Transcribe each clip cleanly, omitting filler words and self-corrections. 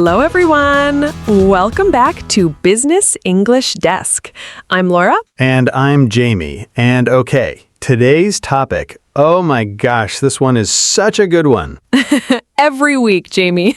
Hello, everyone. Welcome back to Business English Desk. I'm Laura. And I'm Jamie. And okay, today's topic. Oh my gosh, this one is such a good one. Every week, Jamie.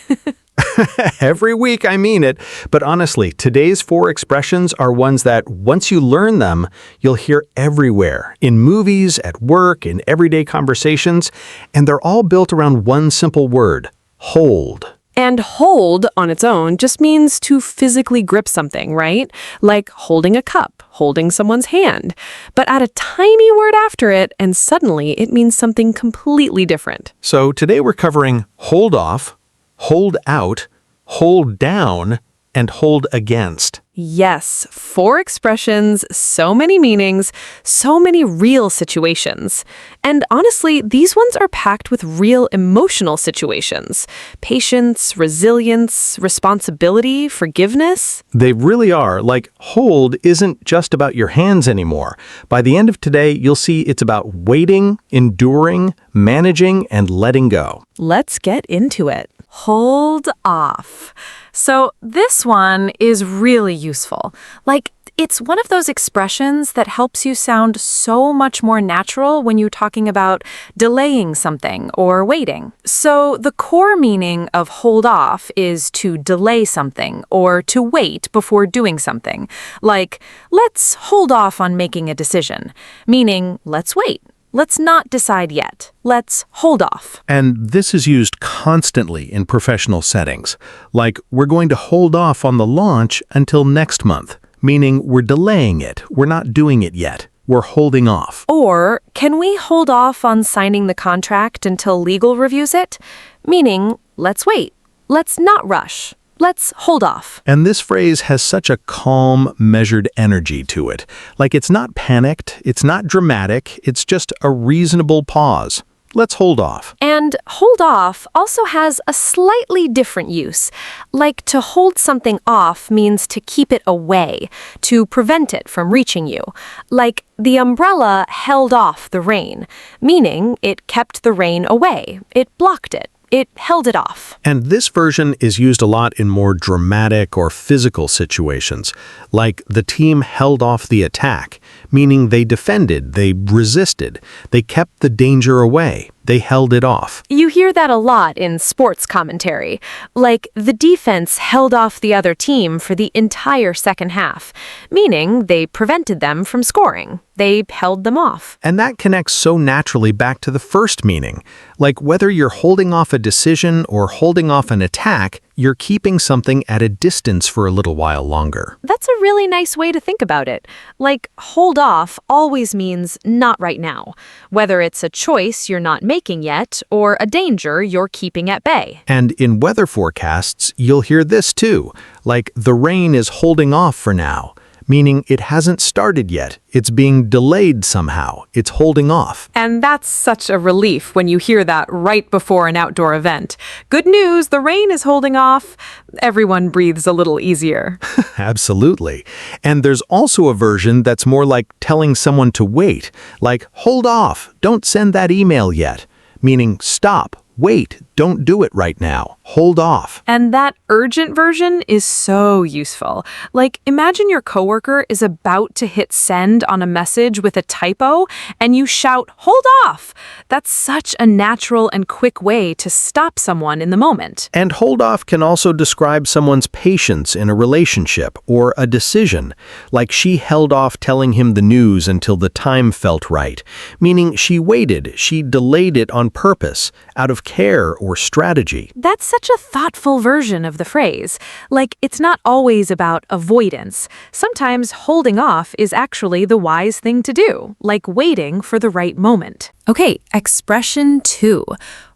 Every week, I mean it. But honestly, today's 4 expressions are ones that, once you learn them, you'll hear everywhere, in movies, at work, in everyday conversations, and they're all built around one simple word, hold. And hold on its own just means to physically grip something, right? Like holding a cup, holding someone's hand. But add a tiny word after it, and suddenly it means something completely different. So today we're covering hold off, hold out, hold down, and hold against. Yes, 4 expressions, so many meanings, so many real situations. And honestly, these ones are packed with real emotional situations. Patience, resilience, responsibility, forgiveness. They really are. Like, hold isn't just about your hands anymore. By the end of today, you'll see it's about waiting, enduring, managing, and letting go. Let's get into it. Hold off. So this one is really useful. Like, it's one of those expressions that helps you sound so much more natural when you're talking about delaying something or waiting. So the core meaning of hold off is to delay something or to wait before doing something. Like, let's hold off on making a decision, meaning let's wait. Let's not decide yet. Let's hold off. And this is used constantly in professional settings. Like, we're going to hold off on the launch until next month, meaning we're delaying it. We're not doing it yet. We're holding off. Or, can we hold off on signing the contract until legal reviews it? Meaning, let's wait. Let's not rush. Let's hold off. And this phrase has such a calm, measured energy to it. Like, it's not panicked, it's not dramatic, it's just a reasonable pause. Let's hold off. And hold off also has a slightly different use. Like, to hold something off means to keep it away, to prevent it from reaching you. Like, the umbrella held off the rain, meaning it kept the rain away. It blocked it. It held it off. And this version is used a lot in more dramatic or physical situations, like the team held off the attack, meaning they defended, they resisted, they kept the danger away, they held it off. You hear that a lot in sports commentary, like the defense held off the other team for the entire second half, meaning they prevented them from scoring. They held them off. And that connects so naturally back to the first meaning. Like, whether you're holding off a decision or holding off an attack, you're keeping something at a distance for a little while longer. That's a really nice way to think about it. Like, hold off always means not right now, whether it's a choice you're not making yet or a danger you're keeping at bay. And in weather forecasts, you'll hear this too, like the rain is holding off for now, meaning it hasn't started yet. It's being delayed somehow. It's holding off. And that's such a relief when you hear that right before an outdoor event. Good news, the rain is holding off. Everyone breathes a little easier. Absolutely. And there's also a version that's more like telling someone to wait, like, hold off, don't send that email yet, meaning stop. Wait, don't do it right now. Hold off. And that urgent version is so useful. Like, imagine your coworker is about to hit send on a message with a typo, and you shout, hold off! That's such a natural and quick way to stop someone in the moment. And hold off can also describe someone's patience in a relationship or a decision, like she held off telling him the news until the time felt right, meaning she waited, she delayed it on purpose, out of care or strategy. That's such a thoughtful version of the phrase. Like, it's not always about avoidance. Sometimes holding off is actually the wise thing to do, like waiting for the right moment. Okay, expression 2,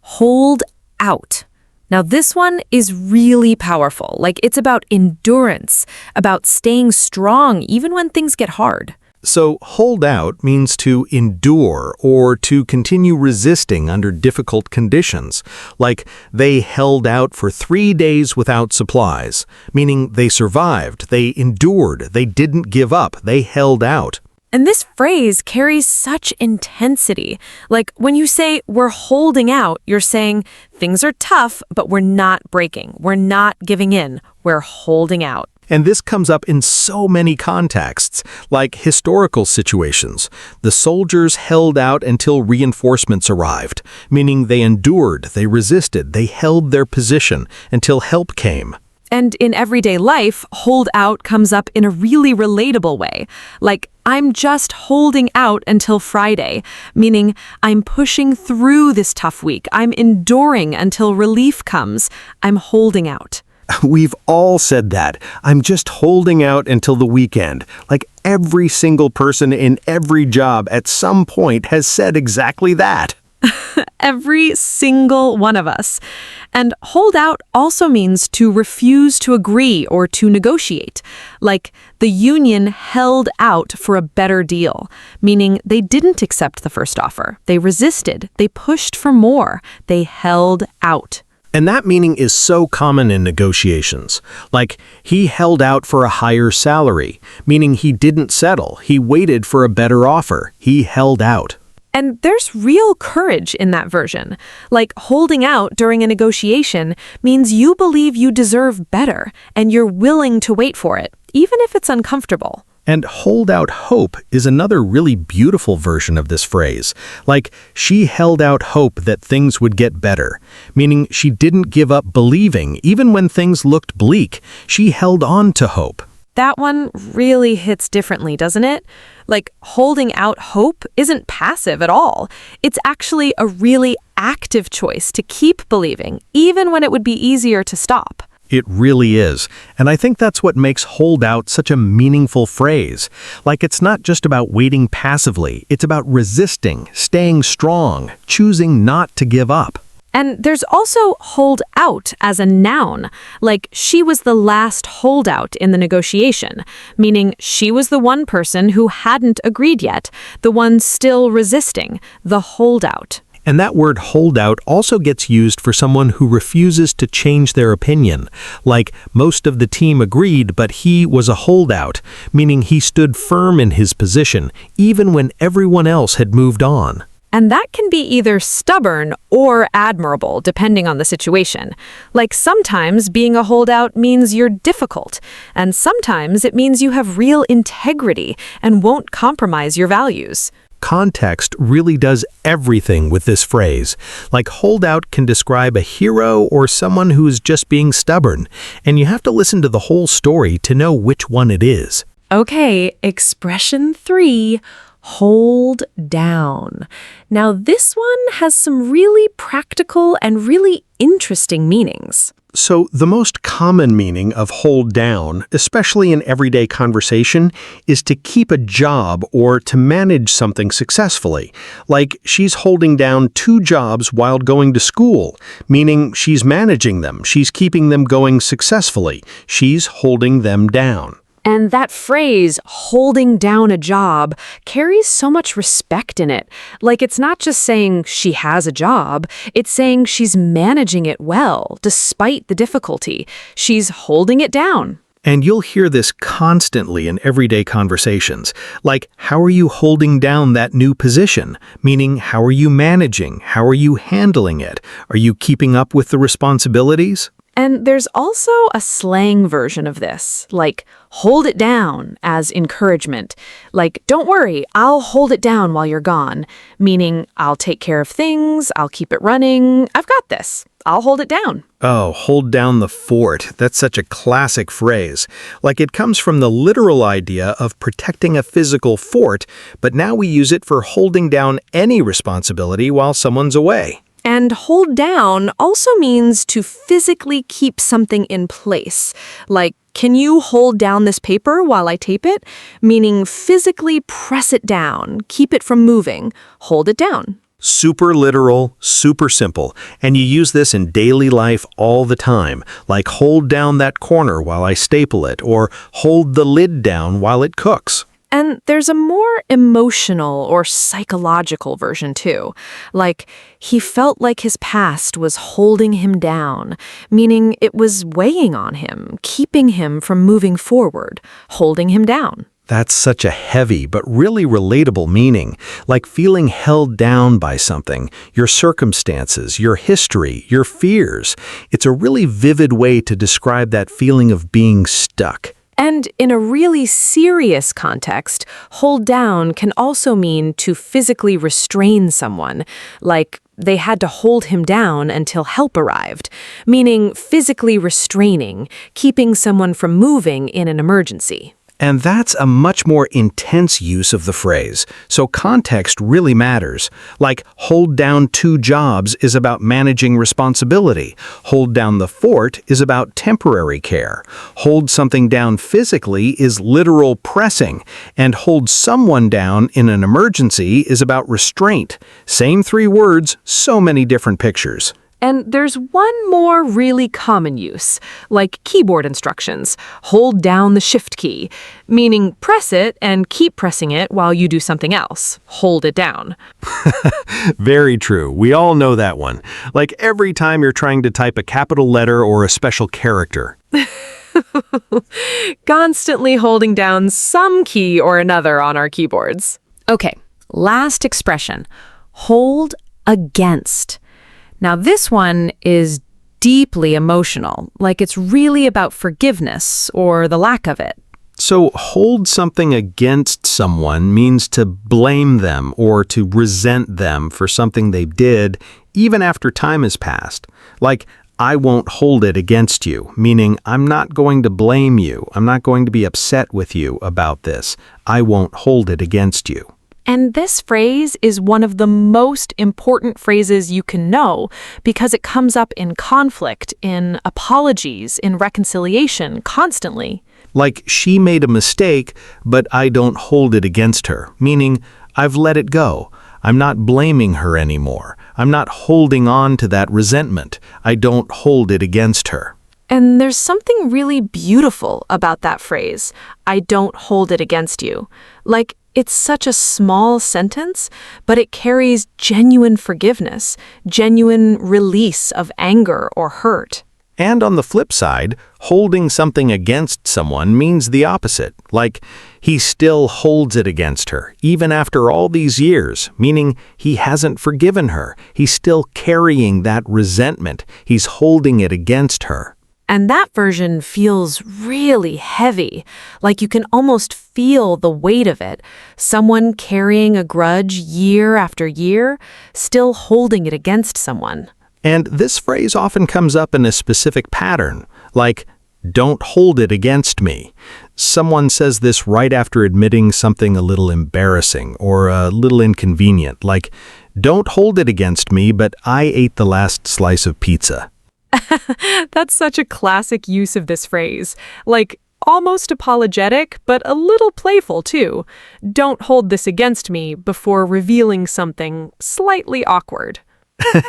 hold out. Now, this one is really powerful. Like, it's about endurance, about staying strong even when things get hard. So hold out means to endure or to continue resisting under difficult conditions, like they held out for 3 days without supplies, meaning they survived, they endured, they didn't give up, they held out. And this phrase carries such intensity. Like when you say we're holding out, you're saying things are tough, but we're not breaking. We're not giving in. We're holding out. And this comes up in so many contexts, like historical situations. The soldiers held out until reinforcements arrived, meaning they endured, they resisted, they held their position until help came. And in everyday life, hold out comes up in a really relatable way. Like, I'm just holding out until Friday, meaning I'm pushing through this tough week. I'm enduring until relief comes. I'm holding out. We've all said that. I'm just holding out until the weekend. Like every single person in every job at some point has said exactly that. Every single one of us. And hold out also means to refuse to agree or to negotiate. Like the union held out for a better deal, meaning they didn't accept the first offer. They resisted. They pushed for more. They held out. And that meaning is so common in negotiations. Like, he held out for a higher salary, meaning he didn't settle. He waited for a better offer. He held out. And there's real courage in that version. Like holding out during a negotiation means you believe you deserve better and you're willing to wait for it, even if it's uncomfortable. And hold out hope is another really beautiful version of this phrase. Like, she held out hope that things would get better, meaning she didn't give up believing even when things looked bleak. She held on to hope. That one really hits differently, doesn't it? Like, holding out hope isn't passive at all. It's actually a really active choice to keep believing, even when it would be easier to stop. It really is. And I think that's what makes hold out such a meaningful phrase. Like, it's not just about waiting passively. It's about resisting, staying strong, choosing not to give up. And there's also hold out as a noun, like she was the last holdout in the negotiation, meaning she was the one person who hadn't agreed yet, the one still resisting, the holdout. And that word holdout also gets used for someone who refuses to change their opinion. Like, most of the team agreed, but he was a holdout, meaning he stood firm in his position, even when everyone else had moved on. And that can be either stubborn or admirable, depending on the situation. Like sometimes being a holdout means you're difficult, and sometimes it means you have real integrity and won't compromise your values. Context really does everything with this phrase. Like, holdout can describe a hero or someone who is just being stubborn, and you have to listen to the whole story to know which one it is. Okay, expression 3. Hold down. Now, this one has some really practical and really interesting meanings. So, the most common meaning of hold down, especially in everyday conversation, is to keep a job or to manage something successfully. Like, she's holding down 2 jobs while going to school, meaning she's managing them, she's keeping them going successfully, she's holding them down. And that phrase, holding down a job, carries so much respect in it. Like, it's not just saying she has a job, it's saying she's managing it well, despite the difficulty. She's holding it down. And you'll hear this constantly in everyday conversations. Like, how are you holding down that new position? Meaning, how are you managing? How are you handling it? Are you keeping up with the responsibilities? And there's also a slang version of this, like hold it down as encouragement. Like, don't worry, I'll hold it down while you're gone, meaning I'll take care of things, I'll keep it running, I've got this, I'll hold it down. Oh, hold down the fort. That's such a classic phrase. Like, it comes from the literal idea of protecting a physical fort, but now we use it for holding down any responsibility while someone's away. And hold down also means to physically keep something in place. Like, can you hold down this paper while I tape it? Meaning physically press it down, keep it from moving, hold it down. Super literal, super simple, and you use this in daily life all the time, like hold down that corner while I staple it, or hold the lid down while it cooks. And there's a more emotional or psychological version too. Like, he felt like his past was holding him down, meaning it was weighing on him, keeping him from moving forward, holding him down. That's such a heavy but really relatable meaning, like feeling held down by something, your circumstances, your history, your fears. It's a really vivid way to describe that feeling of being stuck. And in a really serious context, hold down can also mean to physically restrain someone, like they had to hold him down until help arrived, meaning physically restraining, keeping someone from moving in an emergency. And that's a much more intense use of the phrase, so context really matters. Like, hold down 2 jobs is about managing responsibility. Hold down the fort is about temporary care. Hold something down physically is literal pressing. And hold someone down in an emergency is about restraint. Same 3 words, so many different pictures. And there's one more really common use, like keyboard instructions. Hold down the shift key, meaning press it and keep pressing it while you do something else. Hold it down. Very true. We all know that one. Like every time you're trying to type a capital letter or a special character. Constantly holding down some key or another on our keyboards. Okay, last expression. Hold against. Now this one is deeply emotional, like it's really about forgiveness or the lack of it. So hold something against someone means to blame them or to resent them for something they did even after time has passed. Like, I won't hold it against you, meaning I'm not going to blame you. I'm not going to be upset with you about this. I won't hold it against you. And this phrase is one of the most important phrases you can know because it comes up in conflict, in apologies, in reconciliation, constantly. Like, she made a mistake, but I don't hold it against her, meaning I've let it go. I'm not blaming her anymore. I'm not holding on to that resentment. I don't hold it against her. And there's something really beautiful about that phrase, I don't hold it against you. Like, it's such a small sentence, but it carries genuine forgiveness, genuine release of anger or hurt. And on the flip side, holding something against someone means the opposite. Like, he still holds it against her, even after all these years, meaning he hasn't forgiven her. He's still carrying that resentment. He's holding it against her. And that version feels really heavy, like you can almost feel the weight of it. Someone carrying a grudge year after year, still holding it against someone. And this phrase often comes up in a specific pattern, like, don't hold it against me. Someone says this right after admitting something a little embarrassing or a little inconvenient, like, don't hold it against me, but I ate the last slice of pizza. That's such a classic use of this phrase. Like, almost apologetic, but a little playful too. Don't hold this against me before revealing something slightly awkward.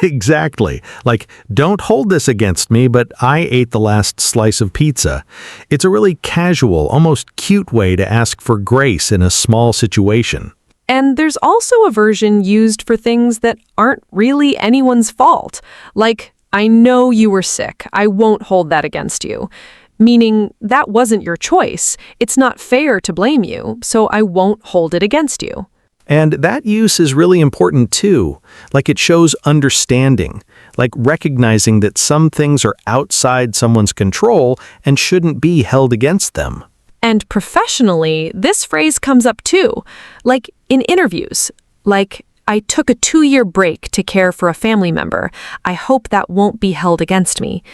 Exactly. Like, don't hold this against me, but I ate the last slice of pizza. It's a really casual, almost cute way to ask for grace in a small situation. And there's also a version used for things that aren't really anyone's fault. Like, I know you were sick. I won't hold that against you. Meaning, that wasn't your choice. It's not fair to blame you, so I won't hold it against you. And that use is really important too. Like, it shows understanding, like recognizing that some things are outside someone's control and shouldn't be held against them. And professionally, this phrase comes up too. Like in interviews. Like, I took a 2-year break to care for a family member. I hope that won't be held against me.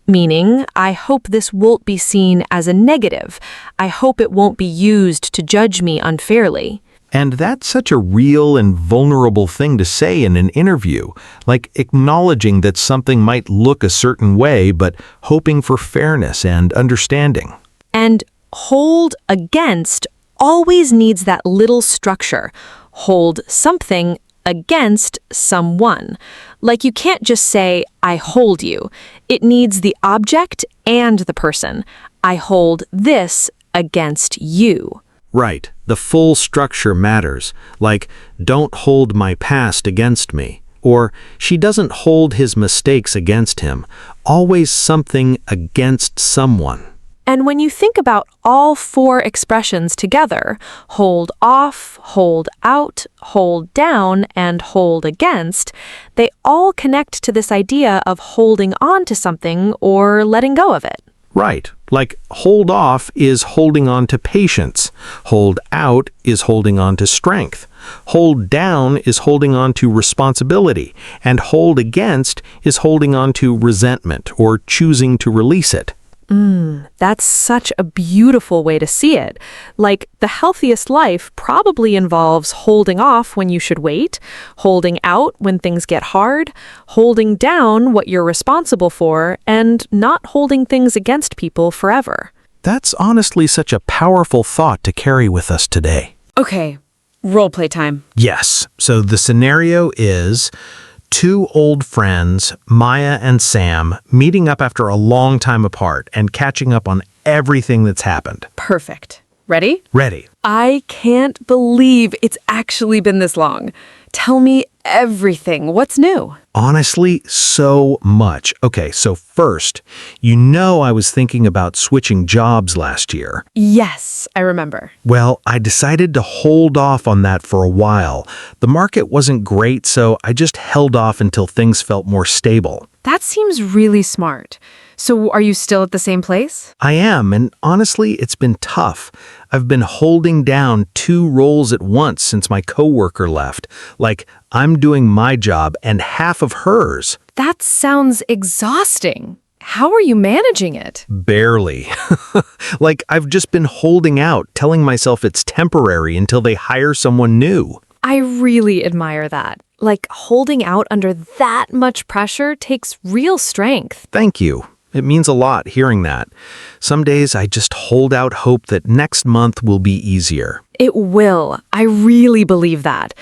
Meaning, I hope this won't be seen as a negative. I hope it won't be used to judge me unfairly. And that's such a real and vulnerable thing to say in an interview, like acknowledging that something might look a certain way, but hoping for fairness and understanding. And hold against always needs that little structure. Hold something against someone. Like, you can't just say, I hold you. It needs the object and the person. I hold this against you. Right. The full structure matters. Like, don't hold my past against me. Or, she doesn't hold his mistakes against him. Always something against someone. And when you think about all four expressions together, hold off, hold out, hold down, and hold against, they all connect to this idea of holding on to something or letting go of it. Right. Like hold off is holding on to patience. Hold out is holding on to strength. Hold down is holding on to responsibility. And hold against is holding on to resentment or choosing to release it. That's such a beautiful way to see it. Like, the healthiest life probably involves holding off when you should wait, holding out when things get hard, holding down what you're responsible for, and not holding things against people forever. That's honestly such a powerful thought to carry with us today. Okay, roleplay time. Yes. So the scenario is two old friends, Maya and Sam, meeting up after a long time apart and catching up on everything that's happened. Perfect. Ready? Ready. I can't believe it's actually been this long. Tell me everything. What's new? Honestly, so much. Okay, so first, I was thinking about switching jobs last year. Yes, I remember. Well, I decided to hold off on that for a while. The market wasn't great, so I just held off until things felt more stable. That seems really smart. So are you still at the same place? I am, and honestly, it's been tough. I've been holding down two roles at once since my coworker left. Like, I'm doing my job and half of hers. That sounds exhausting. How are you managing it? Barely. Like, I've just been holding out, telling myself it's temporary until they hire someone new. I really admire that. Like, holding out under that much pressure takes real strength. Thank you. It means a lot hearing that. Some days I just hold out hope that next month will be easier. It will. I really believe that.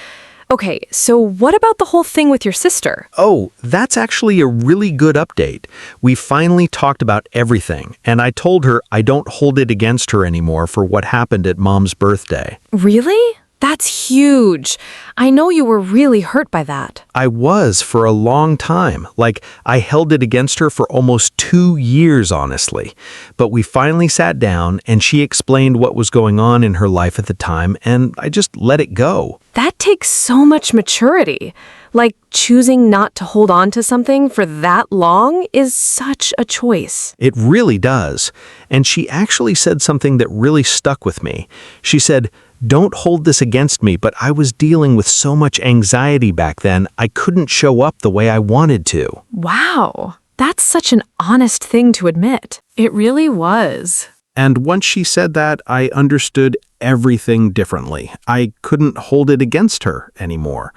Okay, so what about the whole thing with your sister? Oh, that's actually a really good update. We finally talked about everything, and I told her I don't hold it against her anymore for what happened at Mom's birthday. Really? That's huge. I know you were really hurt by that. I was for a long time. Like, I held it against her for almost 2 years, honestly. But we finally sat down, and she explained what was going on in her life at the time, and I just let it go. That takes so much maturity. Like, choosing not to hold on to something for that long is such a choice. It really does. And she actually said something that really stuck with me. She said, "Don't hold this against me, but I was dealing with so much anxiety back then, I couldn't show up the way I wanted to." Wow, that's such an honest thing to admit. It really was. And once she said that, I understood everything differently. I couldn't hold it against her anymore,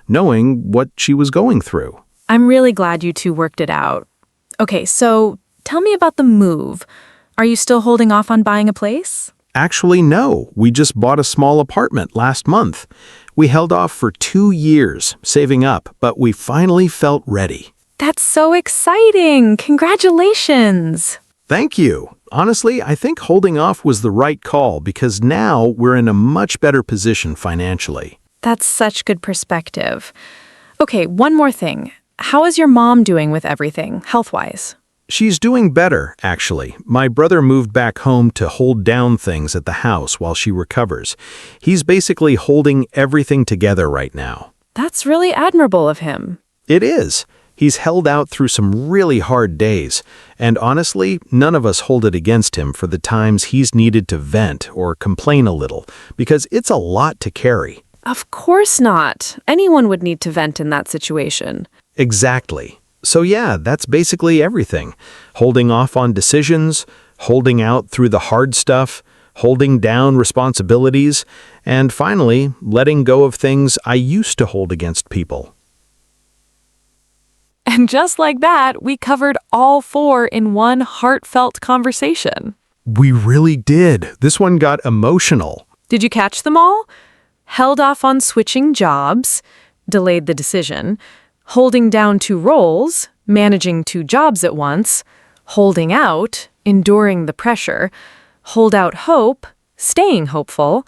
knowing what she was going through. I'm really glad you two worked it out. Okay, so tell me about the move. Are you still holding off on buying a place? Actually, no. We just bought a small apartment last month. We held off for 2 years, saving up, but we finally felt ready. That's so exciting! Congratulations! Thank you. Honestly, I think holding off was the right call because now we're in a much better position financially. That's such good perspective. Okay, one more thing. How is your mom doing with everything, health-wise? She's doing better, actually. My brother moved back home to hold down things at the house while she recovers. He's basically holding everything together right now. That's really admirable of him. It is. He's held out through some really hard days, and honestly, none of us hold it against him for the times he's needed to vent or complain a little, because it's a lot to carry. Of course not. Anyone would need to vent in that situation. Exactly. So yeah, that's basically everything. Holding off on decisions, holding out through the hard stuff, holding down responsibilities, and finally, letting go of things I used to hold against people. And just like that, we covered all four in one heartfelt conversation. We really did. This one got emotional. Did you catch them all? Held off on switching jobs, delayed the decision, holding down two roles, managing two jobs at once, holding out, enduring the pressure, hold out hope, staying hopeful,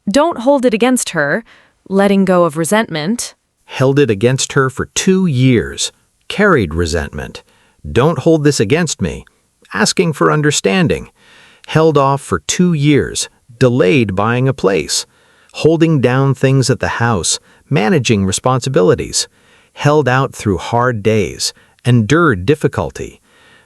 don't hold it against her, letting go of resentment. Held it against her for 2 years. Carried resentment. Don't hold this against me. Asking for understanding. held off for 2 years, delayed buying a place, holding down things at the house, managing responsibilities, held out through hard days, endured difficulty.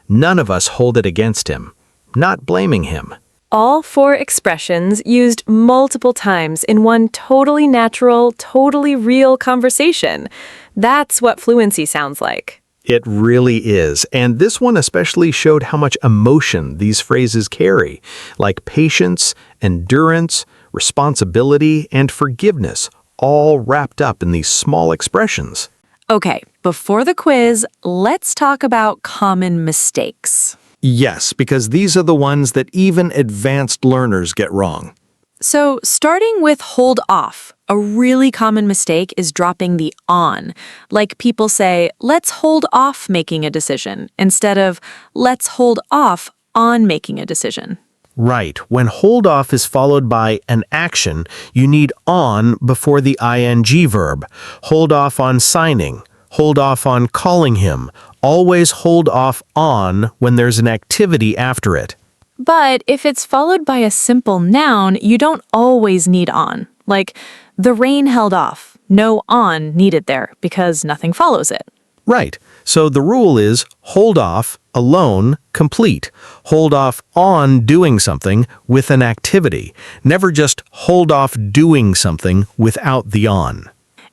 None of us hold it against him, not blaming him. All 4 expressions used multiple times in one totally natural, totally real conversation. That's what fluency sounds like. It really is, and this one especially showed how much emotion these phrases carry, like patience, endurance, responsibility, and forgiveness, all wrapped up in these small expressions. Okay, before the quiz, let's talk about common mistakes. Yes, because these are the ones that even advanced learners get wrong. So, starting with hold off, a really common mistake is dropping the on. Like people say, let's hold off making a decision, instead of let's hold off on making a decision. Right. When hold off is followed by an action, you need on before the ing verb. Hold off on signing. Hold off on calling him. Always hold off on when there's an activity after it. But if it's followed by a simple noun, you don't always need on. Like, the rain held off. No on needed there because nothing follows it. Right. So the rule is hold off, alone, complete. Hold off on doing something with an activity. Never just hold off doing something without the on.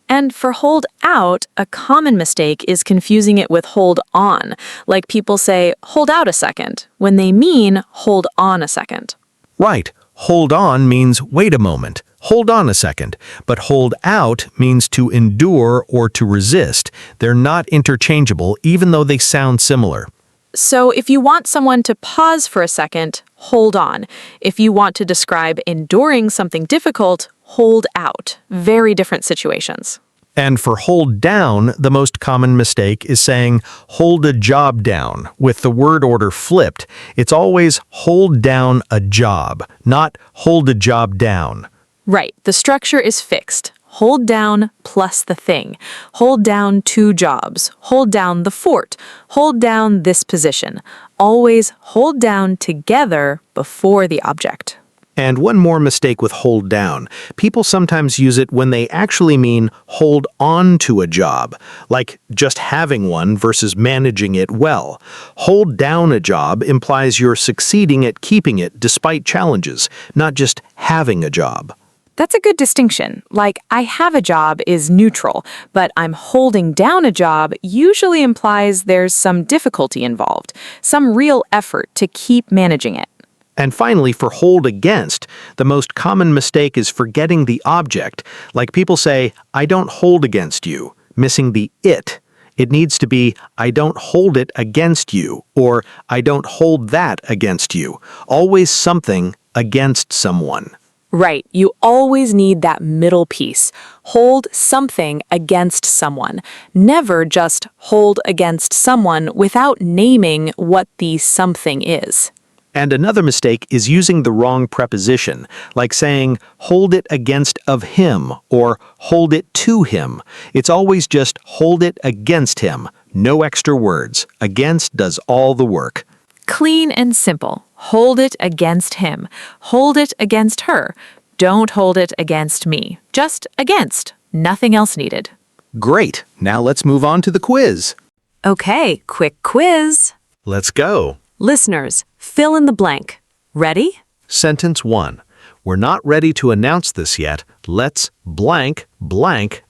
And for hold out, a common mistake is confusing it with hold on. Like people say, hold out a second, when they mean hold on a second. Right. Hold on means wait a moment. Hold on a second. But hold out means to endure or to resist. They're not interchangeable, even though they sound similar. So if you want someone to pause for a second, hold on. If you want to describe enduring something difficult, hold out. Very different situations. And for hold down, the most common mistake is saying hold a job down. With the word order flipped, it's always hold down a job, not hold a job down. Right, the structure is fixed. Hold down plus the thing. Hold down 2 jobs. Hold down the fort. Hold down this position. Always hold down together before the object. And one more mistake with hold down. People sometimes use it when they actually mean hold on to a job, like just having one versus managing it well. Hold down a job implies you're succeeding at keeping it despite challenges, not just having a job. That's a good distinction. Like, I have a job is neutral, but I'm holding down a job usually implies there's some difficulty involved, some real effort to keep managing it. And finally, for hold against, the most common mistake is forgetting the object. Like people say, I don't hold against you, missing the it. It needs to be, I don't hold it against you, or I don't hold that against you. Always something against someone. Right, you always need that middle piece. Hold something against someone. Never just hold against someone without naming what the something is. And another mistake is using the wrong preposition, like saying, hold it against of him, or hold it to him. It's always just hold it against him. No extra words. Against does all the work. Clean and simple. Hold it against him. Hold it against her. Don't hold it against me. Just against. Nothing else needed. Great. Now let's move on to the quiz. Okay, quick quiz. Let's go. Listeners, fill in the blank. Ready? Sentence 1. We're not ready to announce this yet. Let's blank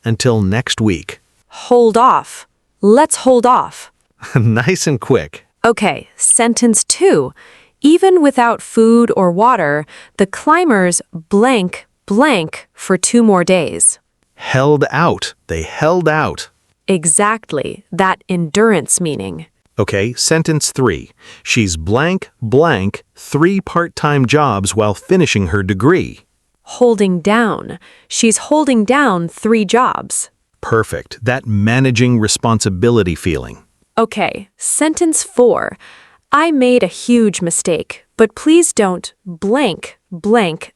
until next week. Hold off. Let's hold off. Nice and quick. Okay, sentence 2. Even without food or water, the climbers blank for 2 more days. Held out. They held out. Exactly, that endurance meaning. Okay, sentence 3. She's blank 3 part-time jobs while finishing her degree. Holding down. She's holding down 3 jobs. Perfect. That managing responsibility feeling. Okay, sentence 4. I made a huge mistake, but please don't blank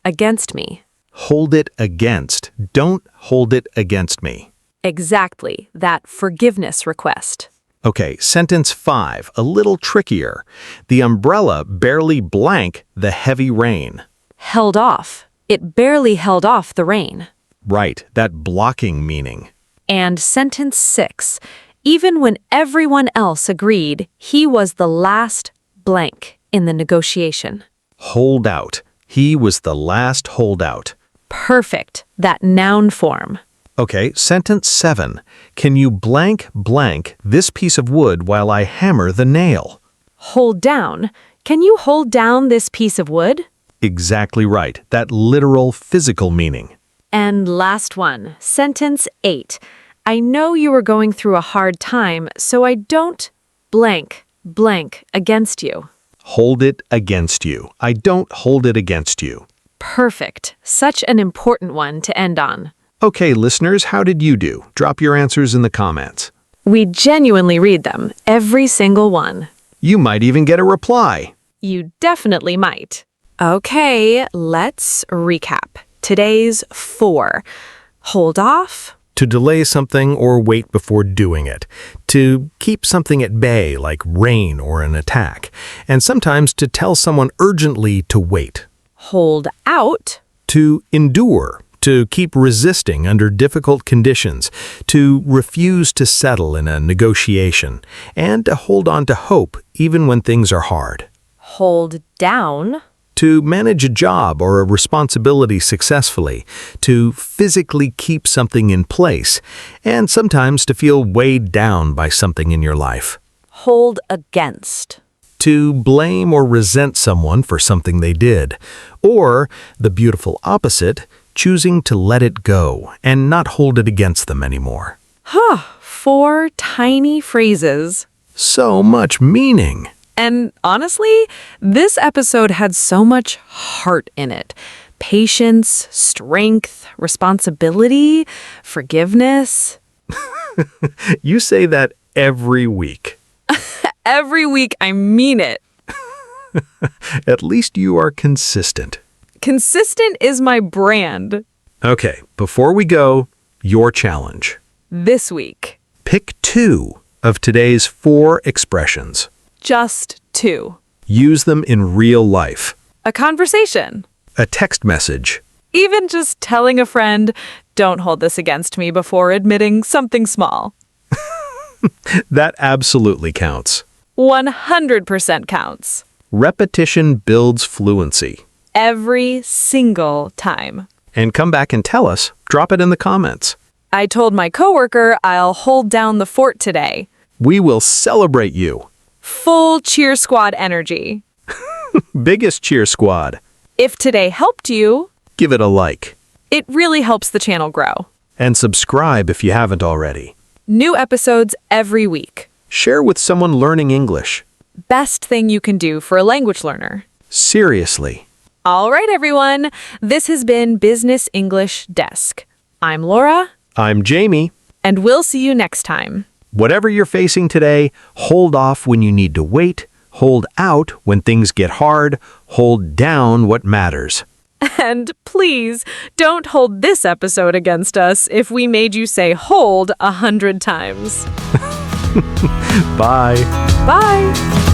against me. Hold it against. Don't hold it against me. Exactly, that forgiveness request. Okay, sentence 5, a little trickier. The umbrella barely blanked the heavy rain. Held off. It barely held off the rain. Right, that blocking meaning. And sentence 6. Even when everyone else agreed, he was the last blank in the negotiation. Hold out. He was the last holdout. Perfect. That noun form. Okay, sentence 7. Can you blank this piece of wood while I hammer the nail? Hold down. Can you hold down this piece of wood? Exactly right. That literal physical meaning. And last one, sentence 8. I know you are going through a hard time, so I don't blank against you. Hold it against you. I don't hold it against you. Perfect. Such an important one to end on. Okay, listeners, how did you do? Drop your answers in the comments. We genuinely read them, every single one. You might even get a reply. You definitely might. Okay, let's recap. Today's 4. Hold off. To delay something or wait before doing it. To keep something at bay, like rain or an attack. And sometimes to tell someone urgently to wait. Hold out. To endure. To keep resisting under difficult conditions. To refuse to settle in a negotiation. And to hold on to hope even when things are hard. Hold down. To manage a job or a responsibility successfully, to physically keep something in place, and sometimes to feel weighed down by something in your life. Hold against. To blame or resent someone for something they did, or, the beautiful opposite, choosing to let it go and not hold it against them anymore. 4 tiny phrases. So much meaning. And honestly, this episode had so much heart in it. Patience, strength, responsibility, forgiveness. You say that every week. Every week, I mean it. At least you are consistent. Consistent is my brand. Okay, before we go, your challenge. This week. Pick 2 of today's 4 expressions. Just 2. Use them in real life. A conversation. A text message. Even just telling a friend, don't hold this against me before admitting something small. That absolutely counts. 100% counts. Repetition builds fluency. Every single time. And come back and tell us. Drop it in the comments. I told my coworker I'll hold down the fort today. We will celebrate you. Full cheer squad energy. Biggest cheer squad. If today helped you, Give it a like. it really helps the channel grow. And subscribe if you haven't already. New episodes every week. Share with someone learning English. Best thing you can do for a language learner. Seriously. All right, everyone. This has been Business English Desk. I'm Laura, I'm Jamie. and we'll see you next time. Whatever you're facing today, hold off when you need to wait, hold out when things get hard, hold down what matters. And please, don't hold this episode against us if we made you say hold 100 times. Bye. Bye!